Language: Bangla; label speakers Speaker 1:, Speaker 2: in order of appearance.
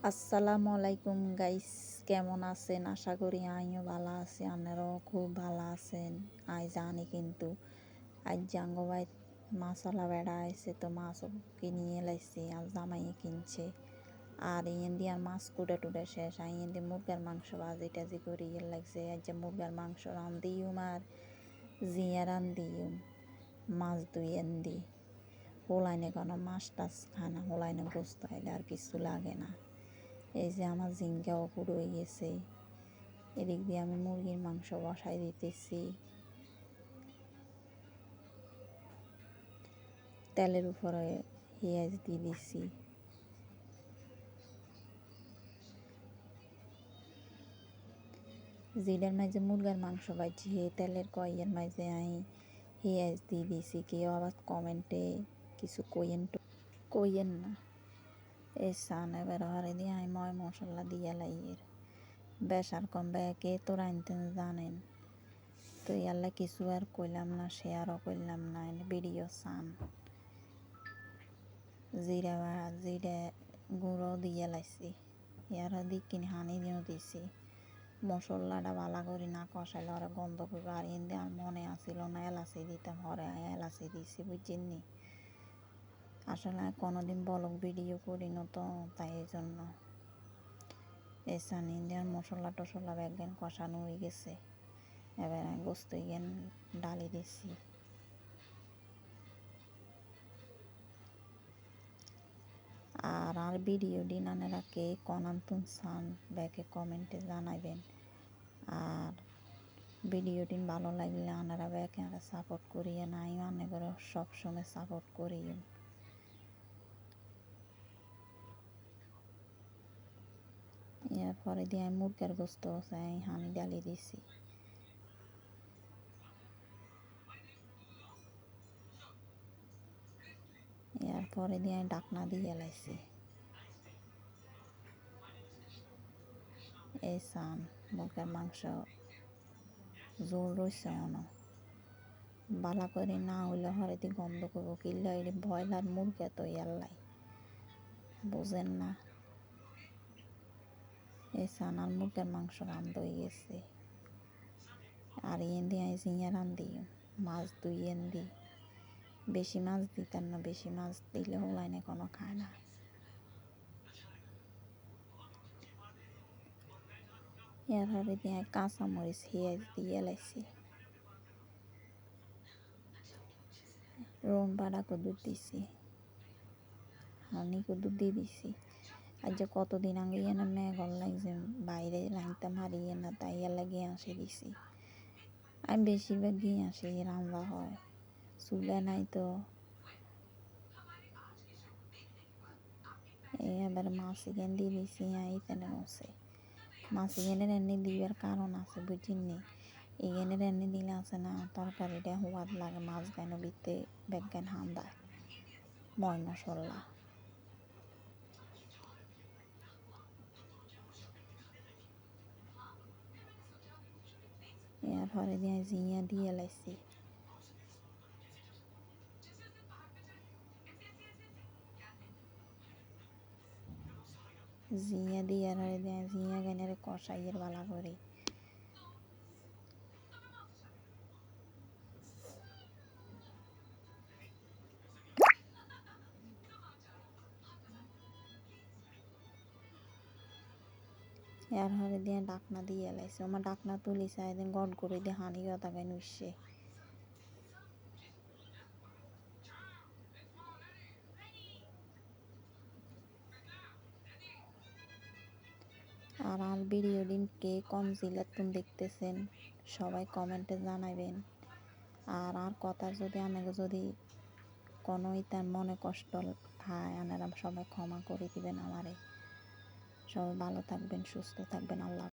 Speaker 1: আসসালামু আলাইকুম গাইস, কেমন আছেন? আশা করি আমিও ভালো আছি, আপনারাও খুব ভালো আছেন। জানি কিন্তু আজ জাঙ্গো ভাই মাছলা বেড়া আছে, তো মাছও কিনিয়ে লাইছি আর জামাইয়ে কিনছে। আর ইয়েন দিয়ে আর মাছ কুটে শেষ, ইয়েন দিয়ে মুরগার মাংস ভাজি টাজি করি লাগছে। আজ যে মুরগার মাংস রান্ধিম আর জিয়া রান্ধিম, মাছ দুইয়েন দি। হোলাইনে কোনো মাছ টাছ খানা, হোলাইনে গোস্ত আইলে আর কিছু লাগে না। এই যে আমার জিঙ্গাও পুরো হয়ে গেছে। এদিক দিয়ে আমি মুরগির মাংস বসাই দিতেছি। তেলের উপরে পেঁয়াজ দিয়ে দিছি। জিডের মাঝে মুরগার মাংস বাজি তেলের কয়ের মাঝে আমি পেঁয়াজ দিয়ে দিছি। কেউ আবার কমেন্টে কিছু কইয়েন না। এই সান এবার হরে দিয়ে আমি ময় মশলা দিয়ে লাইয়ের বেসার কম ব্যাকে তো রাঁধতেন জানেন, তো ইয়াল্লা কিছু আর কইলাম না, শেয়ারও করলাম না। ভিডিও সান জিরা গুঁড়ো দিয়ে লাইছি, ইয়ারও দি কিনে হানি দিয়েও দিছি। মশলাটা ভালো করে না কষাইলে ওরা গন্ধ করবে। আর এনে আর মনে আসিল না এলাচি দিতাম, হরে এলাচি দিছি, বুঝছেন নি। আসলে কোনোদিন ব্লগ ভিডিও করি না তো, তাই এই জন্য এসান ইন্ডিয়ার মশলা টশলা ব্যাগেন কষানো হয়ে গেছে। এবার আমি গোস্ত ইয়েন ডালি দিছি। আর ভিডিও দিন আনারা কে কনান্তন সান ব্যাকে কমেন্টে জানাবেন। আর ভিডিও দিন ভালো লাগলে আনারা ব্যাকে আরা সাপোর্ট করিয়ে নাই, মানে করে সবসময় সাপোর্ট করিয়ে। এরপরে দিয়ে আমি মুরগার গোস্ত চাই হানি ডালি দিছি। এরপরে দিয়ে আমি ডাকনা দিয়ে লাইছি। এই সান মুরগার মাংস জোর রয়েছে অন বালা করে না হইলে হরে দিয়ে গন্ধ করবো। কিনলে এটি ব্রয়লার মুরগা তো ইয়াল্লাই বোঝেন না। এই সান আর মুরগার মাংস রান্ধ হয়ে গেছে। আর ইয়েন দিয়ে আমি ঝিঙে রান্ধি, মাছ দুইয়েন দি। বেশি মাছ দিতেন না, বেশি মাছ দিলে হোলাইনে কোনো খায় না। এর হরে দিয়ে কাঁচামরিচ পেঁয়াজ দিয়ে লাইছি। রোন বাড়া কদুর দিছি, হানি কদুর দিয়ে দিছি। আজ যে কতদিন আগে ইয়ে না মেঘল লাগছে, বাইরে রাঁধতাম হারিয়ে না, তাই লাগে আসে দিছি। আমি বেশিরভাগ গিয়ে আসি রান্না হয়, চুলা নাই তো। এবার মাছ এখান দিয়ে দিছি এইখানে মশে। মাছ এখানের এনে দিবার কারণ আছে, বুঝিনি। এখানের এনে দিলে আছে না তরকারিটা হওয়ার লাগে, মাছ গান বিতে বেগান হান্দায় ময় মশলা। এরপরে দিয়ে জিয়া দিয়ে লাইছি। জিয়া দিয়ে আর দিয়ে জিয়া গানের কষাইয়ের বালা করে। এর হরে দিয়ে ডাকনা দিয়ে লাইছে। আমার ডাকনা তুলিছে একদিন গড করে দিয়ে হানি কথা গান উঠছে। আর ভিডিও দিন কে কোন জেলার তুমি দেখতেছেন সবাই কমেন্টে জানাবেন। আর কথা যদি আমাকে যদি কোনো তার মনে কষ্ট খায়, আপনারা সবাই ক্ষমা করে দিবেন আমারে। সবাই ভালো থাকবেন, সুস্থ থাকবেন। আল্লাহ।